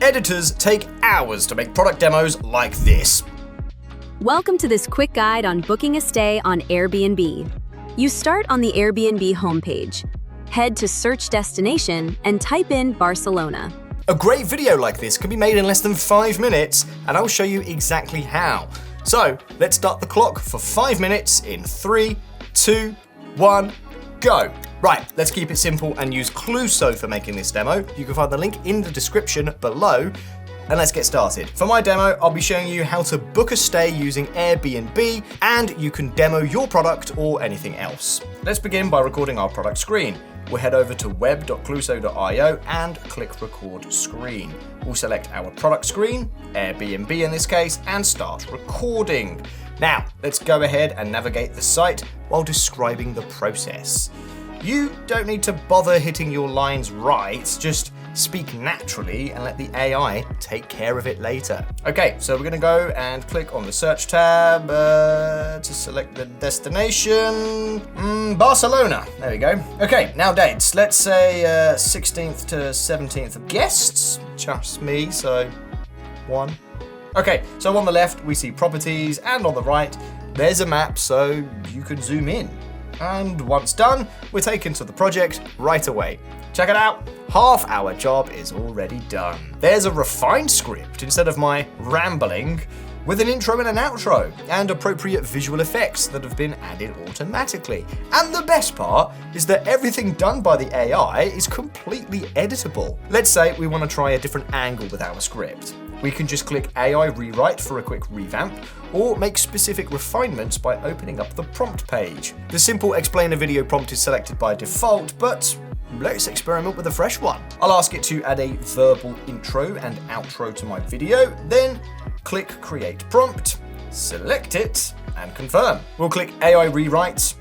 Editors take hours to make product demos like this. Welcome to this quick guide on booking a stay on Airbnb. You start on the Airbnb homepage. Head to search destination and type in Barcelona. A great video like this can be made in less than 5 minutes, and I'll show you exactly how. So let's start the clock for 5 minutes in 3, 2, 1, go. Right, let's keep it simple and use Clueso for making this demo. You can find the link in the description below. And let's get started. For my demo, I'll be showing you how to book a stay using Airbnb, and you can demo your product or anything else. Let's begin by recording our product screen. We'll head over to web.clueso.io and click record screen. We'll select our product screen, Airbnb in this case, and start recording. Now, let's go ahead and navigate the site while describing the process. You don't need to bother hitting your lines right, just speak naturally and let the AI take care of it later. Okay, so we're gonna go and click on the search tab to select the destination. Barcelona, there we go. Okay, now dates. Let's say 16th to 17th of guests, just me, so 1. Okay, so on the left we see properties, and on the right there's a map so you can zoom in. And once done, we're taken to the project right away. Check it out, half our job is already done. There's a refined script instead of my rambling, with an intro and an outro, and appropriate visual effects that have been added automatically. And the best part is that everything done by the AI is completely editable. Let's say we want to try a different angle with our script. We can just click AI Rewrite for a quick revamp, or make specific refinements by opening up the prompt page. The simple explainer video prompt is selected by default, but let's experiment with a fresh one. I'll ask it to add a verbal intro and outro to my video, then click Create Prompt, select it, and confirm. We'll click AI Rewrite,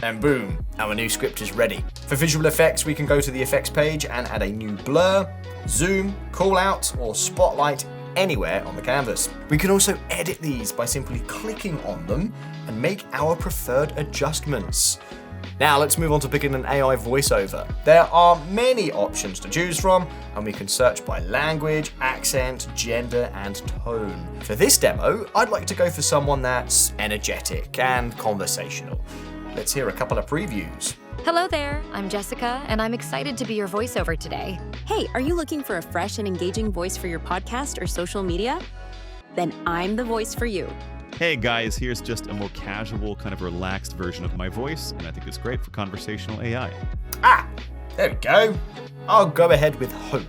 and boom, our new script is ready. For visual effects, we can go to the effects page and add a new blur, zoom, call out, or spotlight anywhere on the canvas. We can also edit these by simply clicking on them and make our preferred adjustments. Now let's move on to picking an AI voiceover. There are many options to choose from, and we can search by language, accent, gender, and tone. For this demo, I'd like to go for someone that's energetic and conversational. Let's hear a couple of previews. Hello there, I'm Jessica, and I'm excited to be your voiceover today. Hey, are you looking for a fresh and engaging voice for your podcast or social media? Then I'm the voice for you. Hey guys, here's just a more casual, kind of relaxed version of my voice, and I think it's great for conversational AI. There we go. I'll go ahead with Hope.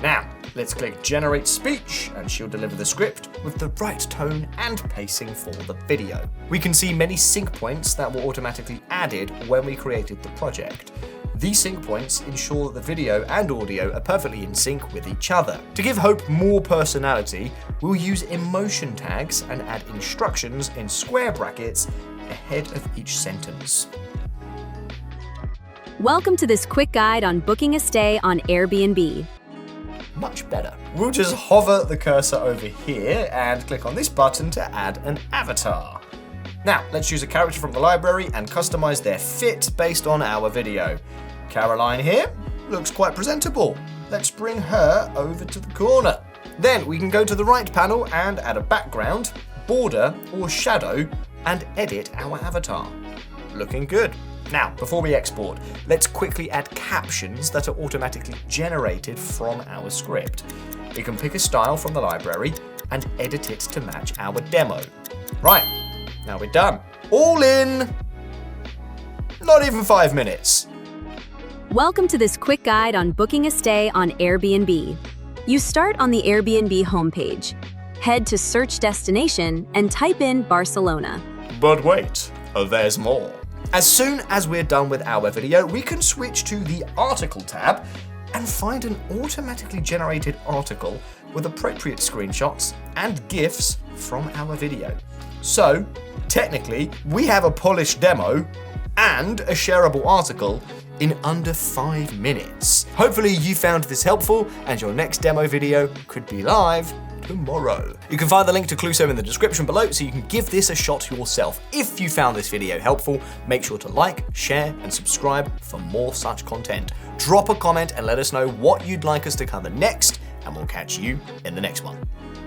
Now, let's click Generate Speech, and she'll deliver the script with the right tone and pacing for the video. We can see many sync points that were automatically added when we created the project. These sync points ensure that the video and audio are perfectly in sync with each other. To give Hope more personality, we'll use emotion tags and add instructions in square brackets ahead of each sentence. Welcome to this quick guide on booking a stay on Airbnb. Much better. We'll just hover the cursor over here and click on this button to add an avatar. Now, let's choose a character from the library and customize their fit based on our video. Caroline here looks quite presentable. Let's bring her over to the corner. Then we can go to the right panel and add a background, border, or shadow and edit our avatar. Looking good. Now, before we export, let's quickly add captions that are automatically generated from our script. We can pick a style from the library and edit it to match our demo. Right, now we're done. All in not even 5 minutes. Welcome to this quick guide on booking a stay on Airbnb. You start on the Airbnb homepage. Head to search destination and type in Barcelona. But wait, there's more. As soon as we're done with our video, we can switch to the article tab and find an automatically generated article with appropriate screenshots and GIFs from our video. So, technically, we have a polished demo and a shareable article in under 5 minutes. Hopefully you found this helpful and your next demo video could be live tomorrow. You can find the link to Clueso in the description below so you can give this a shot yourself. If you found this video helpful, make sure to like, share, and subscribe for more such content. Drop a comment and let us know what you'd like us to cover next, and we'll catch you in the next one.